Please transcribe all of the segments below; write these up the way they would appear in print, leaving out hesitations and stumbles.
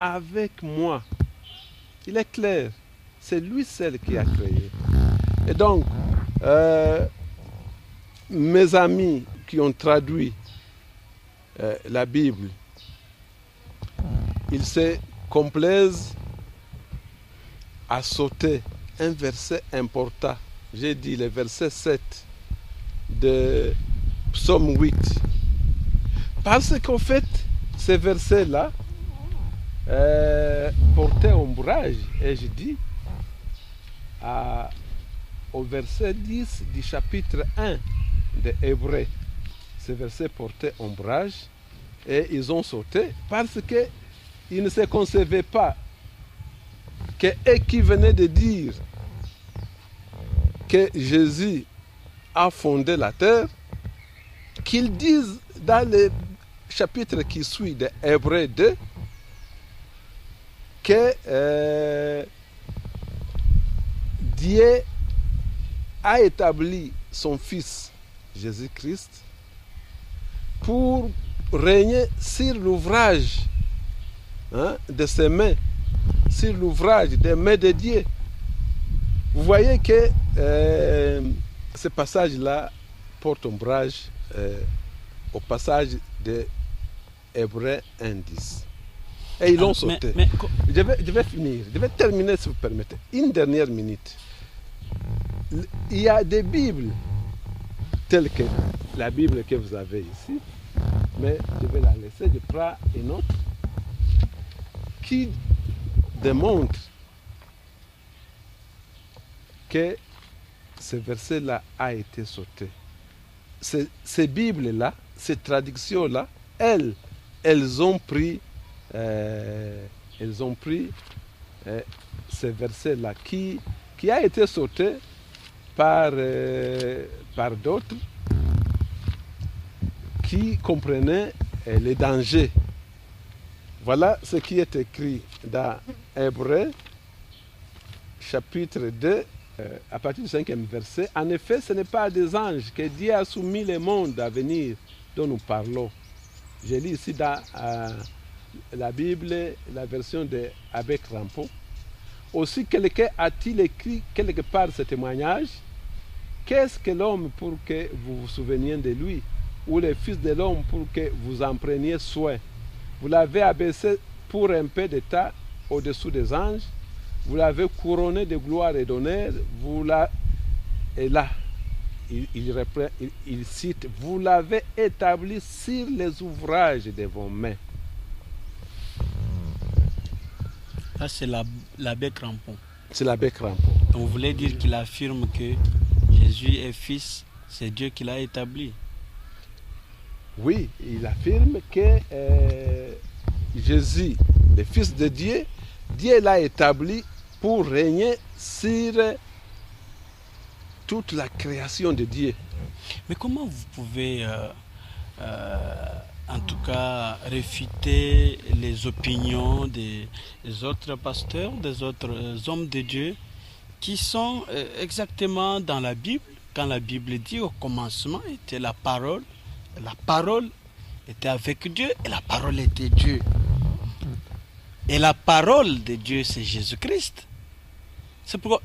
avec moi. Il est clair. C'est lui seul qui a créé. Et donc, mes amis qui ont traduit la Bible, ils se complaisent à sauter un verset important. J'ai dit le verset 7 de Psaume 8. Parce qu'en fait, ce verset-là portait ombrage, et je dis, au verset 10 du chapitre 1 de Hébreux. Ce verset portait ombrage et ils ont sauté parce qu'ils ne se concevaient pas que eux qui venaient de dire que Jésus a fondé la terre, qu'ils disent dans le chapitre qui suit de Hébreux 2 que Dieu a établi son Fils Jésus-Christ pour régner sur l'ouvrage de ses mains, sur l'ouvrage des mains de Dieu. Vous voyez que ce passage-là porte ombrage au passage de Hébreux 1:10. Et ils l'ont sauté. Je vais finir, je vais terminer si vous permettez. Une dernière minute. Il y a des Bibles telles que la Bible que vous avez ici, mais je vais la laisser, je prends une autre qui démontre que ce verset-là a été sauté. Ces Bibles-là, ces traductions-là, elles ont pris ce verset-là qui a été sauté par d'autres qui comprenaient les dangers. Voilà ce qui est écrit dans Hébreux, chapitre 2, à partir du 5e verset. En effet, ce n'est pas à des anges que Dieu a soumis le monde à venir dont nous parlons. Je lis ici dans la Bible, la version de Abbé Crampon. Aussi, quelqu'un a-t-il écrit quelque part ce témoignage? Qu'est-ce que l'homme pour que vous vous souveniez de lui? Ou le Fils de l'homme pour que vous en preniez soin? Vous l'avez abaissé pour un peu de temps au-dessous des anges. Vous l'avez couronné de gloire et d'honneur. Et là, il cite, vous l'avez établi sur les ouvrages de vos mains. Ça, c'est l'abbé Crampon. C'est l'abbé Crampon. On voulait dire qu'il affirme que Jésus est fils, c'est Dieu qui l'a établi. Oui, il affirme que Jésus, le Fils de Dieu, Dieu l'a établi pour régner sur toute la création de Dieu. Mais comment vous pouvez, en tout cas, réfuter les opinions des autres pasteurs, des autres hommes de Dieu, qui sont exactement dans la Bible, quand la Bible dit au commencement était la parole était avec Dieu et la parole était Dieu. Et la parole de Dieu, c'est Jésus-Christ. C'est pourquoi,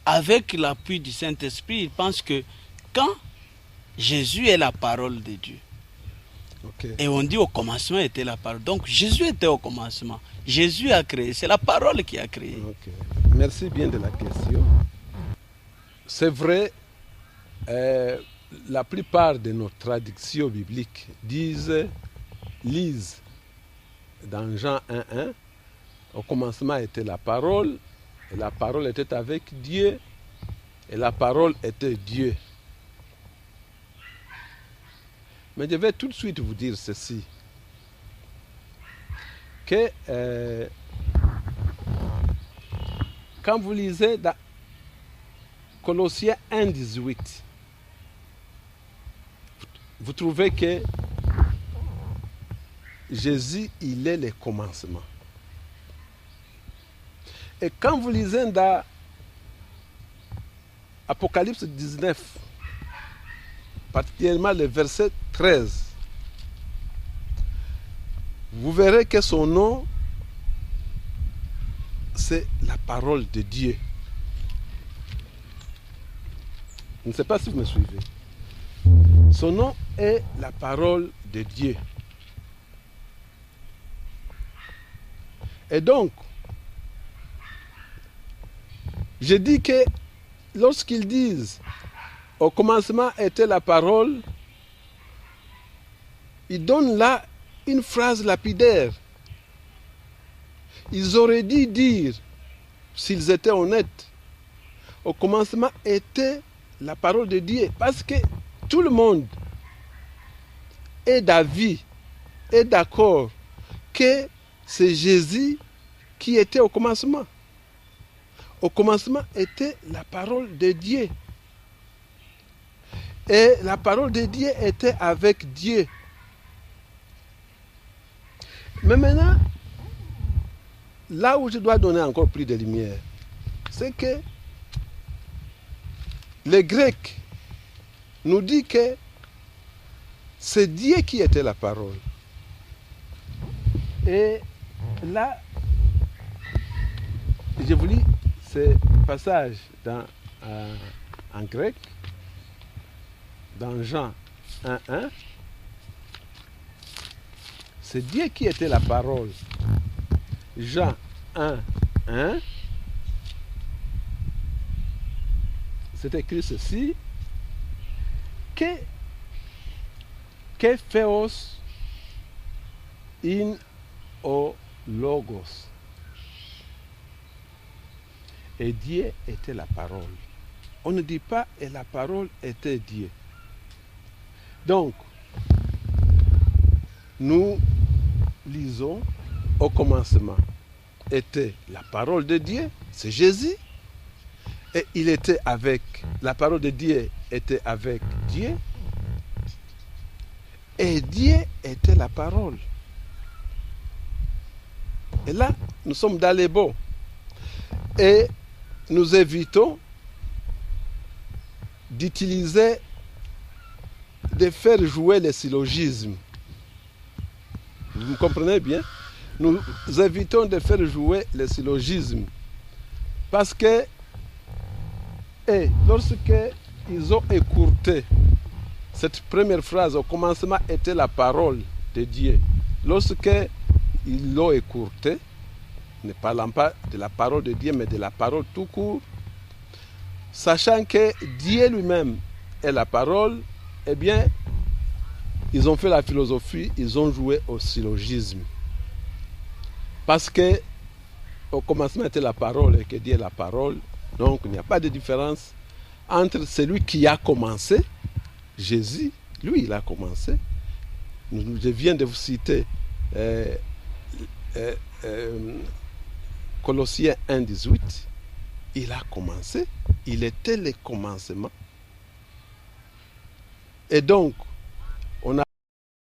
avec l'appui du Saint-Esprit, ils pensent que quand Jésus est la parole de Dieu, okay. Et on dit au commencement était la parole. Donc Jésus était au commencement. Jésus a créé. C'est la parole qui a créé. Okay. Merci bien de la question. C'est vrai, la plupart de nos traductions bibliques lisent dans Jean 1:1, au commencement était la parole, et la parole était avec Dieu, et la parole était Dieu. Mais je vais tout de suite vous dire ceci, que quand vous lisez dans Colossiens 1:18, vous trouvez que Jésus, il est le commencement. Et quand vous lisez dans Apocalypse 19, particulièrement le verset 13, vous verrez que son nom c'est la parole de Dieu. Je ne sais pas si vous me suivez. Son nom est la parole de Dieu. Et donc, je dis que lorsqu'ils disent au commencement était la parole, ils donnent là une phrase lapidaire. Ils auraient dû dire, s'ils étaient honnêtes, au commencement était la parole de Dieu. Parce que tout le monde est d'avis, est d'accord que c'est Jésus qui était au commencement. Au commencement était la parole de Dieu. Et la parole de Dieu était avec Dieu. Mais maintenant, là où je dois donner encore plus de lumière, c'est que le grec nous dit que c'est Dieu qui était la parole. Et là, je vous lis ce passage en grec, dans Jean 1:1. C'est Dieu qui était la parole. Jean 1:1. C'est écrit ceci. Que theos in o logos. Et Dieu était la parole. On ne dit pas et la parole était Dieu. Donc, nous lisons au commencement était la parole de Dieu, c'est Jésus, et il était avec, la parole de Dieu était avec Dieu, et Dieu était la parole. Et là, nous sommes dans les beaux. Et nous évitons d'utiliser, de faire jouer les syllogismes. Vous me comprenez bien? Nous évitons de faire jouer les syllogismes. Parce que, lorsqu'ils ont écourté cette première phrase, au commencement était la parole de Dieu. Lorsqu'ils l'ont écourté, ne parlant pas de la parole de Dieu, mais de la parole tout court, sachant que Dieu lui-même est la parole, eh bien, ils ont fait la philosophie, ils ont joué au syllogisme. Parce que au commencement était la parole et que Dieu est la parole, donc il n'y a pas de différence entre celui qui a commencé, Jésus, lui il a commencé. Je viens de vous citer Colossiens 1:18, il a commencé, il était le commencement. Et donc,